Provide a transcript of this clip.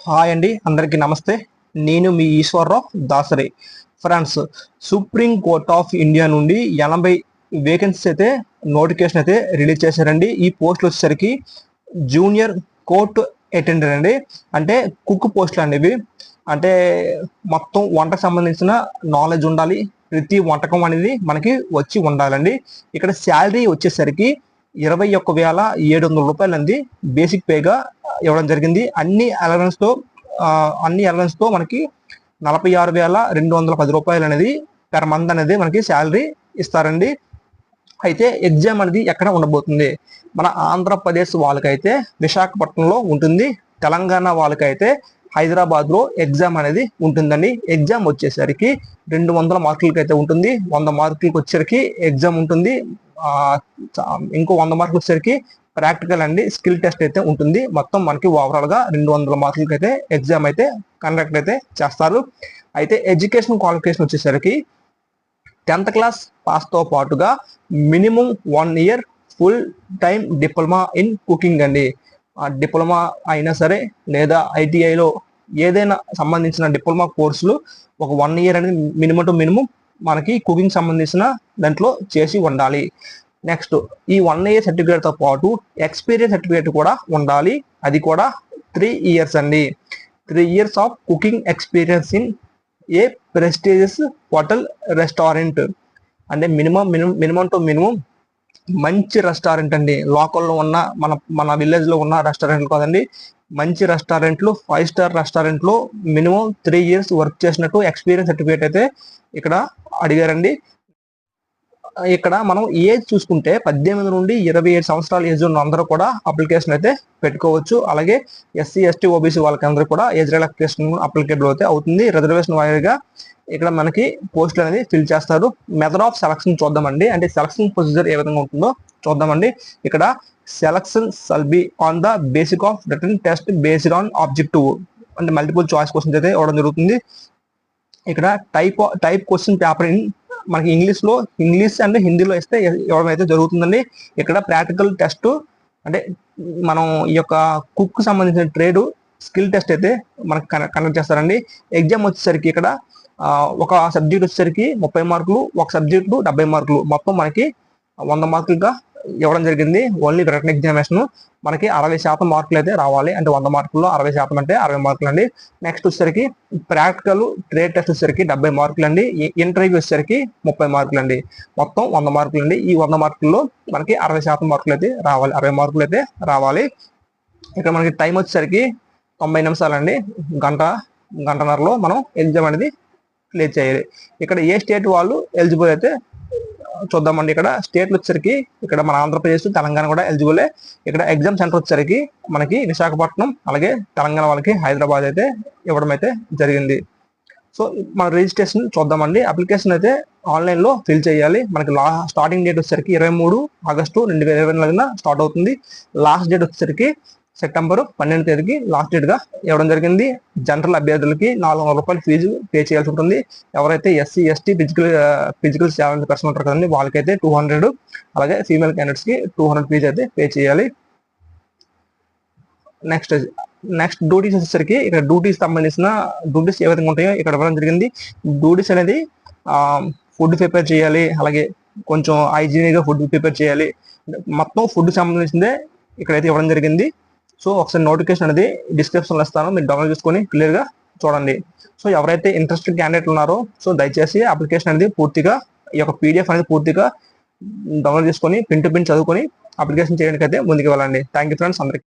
Hi అండి, అందరికీ నమస్తే. నేను మీ Eswara Rao Dasari. Friends, supreme court of India నుండి 80 వేకెన్సీస్ అయితే నోటిఫికేషన్ అయితే రిలీజ్ చేశారండి. ఈ పోస్టులు వచ్చేసరికి జూనియర్ కోర్ట్ అటెండర్ అండి, అంటే కుక్ పోస్టులు అండి ఇవి. అంటే మొత్తం వంటకు సంబంధించిన నాలెడ్జ్ ఉండాలి, ప్రతి వంటకం అనేది మనకి వచ్చి ఉండాలండి. ఇక్కడ శాలరీ వచ్చేసరికి 21,700 రూపాయలు అండి బేసిక్ పేగా ఇవ్వడం జరిగింది. అన్ని అలవెన్స్ తో మనకి 46,210 రూపాయలు అనేది పెర్ మంత్ అనేది మనకి శాలరీ ఇస్తారండి. అయితే ఎగ్జామ్ అనేది ఎక్కడ ఉండబోతుంది, మన ఆంధ్రప్రదేశ్ వాళ్ళకైతే విశాఖపట్నంలో ఉంటుంది, తెలంగాణ వాళ్ళకైతే హైదరాబాద్ లో ఎగ్జామ్ అనేది ఉంటుందండి. ఎగ్జామ్ వచ్చేసరికి 200 మార్కులకి అయితే ఉంటుంది. 100 మార్కులకి వచ్చేసరికి ఎగ్జామ్ ఉంటుంది. ఇంకో 100 మార్కులు వచ్చేసరికి ప్రాక్టికల్ అండి, స్కిల్ టెస్ట్ అయితే ఉంటుంది. మొత్తం మనకి ఓవరాల్ గా 200 మార్కులకి అయితే ఎగ్జామ్ అయితే కండక్ట్ అయితే చేస్తారు. అయితే ఎడ్యుకేషన్ క్వాలిఫికేషన్ వచ్చేసరికి 10th క్లాస్ పాస్ తో పాటుగా minimum 1 year full time diploma in cooking అండి. డిప్లొమా అయినా సరే లేదా ఐటీఐలో ఏదైనా సంబంధించిన డిప్లొమా కోర్సులు ఒక 1 ఇయర్ అనేది మినిమం టు మినిమం మనకి కుకింగ్ సంబంధించిన దాంట్లో చేసి ఉండాలి. నెక్స్ట్, ఈ 1 ఇయర్ సర్టిఫికేట్ తో పాటు ఎక్స్పీరియన్స్ సర్టిఫికేట్ కూడా ఉండాలి. అది కూడా 3 ఇయర్స్ అండి. 3 years of cooking experience in a prestigious hotel restaurant. అంటే మినిమం టు మినిమం మంచి రెస్టారెంట్ అండి, లోకల్లో ఉన్న మన విలేజ్ లో ఉన్న రెస్టారెంట్లు కాదండి, మంచి రెస్టారెంట్లు, 5 స్టార్ రెస్టారెంట్ లో మినిమం 3 ఇయర్స్ వర్క్ చేసినట్టు ఎక్స్పీరియన్స్ సర్టిఫికేట్ అయితే ఇక్కడ అడిగారండి. ఇక్కడ మనం ఏజ్ చూసుకుంటే 18 నుండి 27 సంవత్సరాల ఏజ్ ఉన్న అందరూ కూడా అప్లికేషన్ అయితే పెట్టుకోవచ్చు. అలాగే ఎస్సీ ఎస్టీ ఓబీసీ వాళ్ళకందరూ కూడా ఏజ్ రిలాక్సేషన్ అప్లికేబుల్ అయితే అవుతుంది. రిజర్వేషన్ వారీగా ఇక్కడ మనకి పోస్టులు అనేది ఫిల్ చేస్తారు. మెథడ్ ఆఫ్ సెలక్షన్ చూద్దామండి, అంటే సెలక్షన్ ప్రొసీజర్ ఏ విధంగా ఉంటుందో చూద్దామండి. ఇక్కడ selection shall be on the basic of written test based on objective, అంటే మల్టిపుల్ చాయిస్ క్వశ్చన్స్ అయితే ఇవ్వడం జరుగుతుంది. ఇక్కడ టైప్ క్వశ్చన్ పేపర్ ఇన్ మనకి ఇంగ్లీష్ అండ్ హిందీలో ఇస్తే ఇవ్వడం అయితే జరుగుతుందండి. ఇక్కడ ప్రాక్టికల్ టెస్ట్, అంటే మనం ఈ యొక్క కుక్ సంబంధించిన ట్రేడ్ స్కిల్ టెస్ట్ అయితే మనకి కండక్ట్ చేస్తారండి. ఎగ్జామ్ వచ్చేసరికి ఇక్కడ ఒక సబ్జెక్ట్ వచ్చేసరికి 30 మార్కులు, ఒక సబ్జెక్టు 70 మార్కులు, మొత్తం మనకి 100 మార్కులుగా ఇవ్వడం జరిగింది. ఓన్లీ రిటన్ ఎగ్జామినేషన్ మనకి 60% మార్కులు అయితే రావాలి, అంటే 100 మార్కుల్లో 60% అంటే 60 మార్కులు అండి. నెక్స్ట్ వచ్చేసరికి ప్రాక్టికల్ ట్రేడ్ టెస్ట్ వచ్చేసరికి 70 మార్కులు అండి. ఇంటర్వ్యూ వచ్చేసరికి 30 మార్కులు అండి, మొత్తం 100 మార్కులు అండి. ఈ 100 మార్కుల్లో మనకి 60% మార్కులు అయితే రావాలి, 60 మార్కులు అయితే రావాలి. ఇక్కడ మనకి టైం వచ్చేసరికి 90 నిమిషాలు అండి, గంటన్నరలో మనం ఎగ్జామ్ అనేది క్లియర్ చేయాలి. ఇక్కడ ఏ స్టేట్ వాళ్ళు ఎలిజిబుల్ అయితే చూద్దామండి. ఇక్కడ స్టేట్లు వచ్చేసరికి ఇక్కడ మన ఆంధ్రప్రదేశ్, తెలంగాణ కూడా ఎలిజిబులే. ఇక్కడ ఎగ్జామ్ సెంటర్ వచ్చేసరికి మనకి విశాఖపట్నం, అలాగే తెలంగాణ వాళ్ళకి హైదరాబాద్ అయితే ఇవ్వడం అయితే జరిగింది. సో మన రిజిస్ట్రేషన్ చూద్దామండి. అప్లికేషన్ అయితే ఆన్లైన్ లో ఫిల్ చేయాలి. మనకి స్టార్టింగ్ డేట్ వచ్చేసరికి 23 ఆగస్టు 2024 స్టార్ట్ అవుతుంది. లాస్ట్ డేట్ వచ్చేసరికి సెప్టెంబర్ 12వ తేదీకి లాస్ట్ డేట్ గా ఇవ్వడం జరిగింది. జనరల్ అభ్యర్థులకి 400 రూపాయలు ఫీజు పే చేయాల్సి ఉంటుంది. ఎవరైతే SC ST physical challenge person ఉంటారు కదండి, వాళ్ళకైతే 200, అలాగే ఫీమేల్ క్యాండిడేట్స్ కి 200 ఫీజు అయితే పే చేయాలి. నెక్స్ట్ డ్యూటీస్ వచ్చేసరికి ఇక్కడ డ్యూటీస్ సంబంధించిన డ్యూటీస్ ఏ విధంగా ఉంటాయో ఇక్కడ ఇవ్వడం జరిగింది. డ్యూటీస్ అనేది ఫుడ్ ప్రిపేర్ చేయాలి, అలాగే కొంచెం హైజీనిక్ గా ఫుడ్ ప్రిపేర్ చేయాలి. మొత్తం ఫుడ్ సంబంధించిందే ఇక్కడైతే ఇవ్వడం జరిగింది. సో ఒకసారి నోటిఫికేషన్ అనేది డిస్క్రిప్షన్ లో ఇస్తాను, మీరు డౌన్లోడ్ చేసుకొని క్లియర్ గా చూడండి. సో ఎవరైతే ఇంట్రెస్టెడ్ క్యాండిడేట్ ఉన్నారో సో దయచేసి అప్లికేషన్ అనేది పూర్తిగా, ఈ యొక్క పీడిఎఫ్ అనేది పూర్తిగా డౌన్లోడ్ చేసుకొని పిన్ టు పిన్ చదువుకొని అప్లికేషన్ చేయడానికి అయితే ముందుకు వెళ్ళండి. థ్యాంక్ యూ ఫ్రెండ్స్ అందరికీ.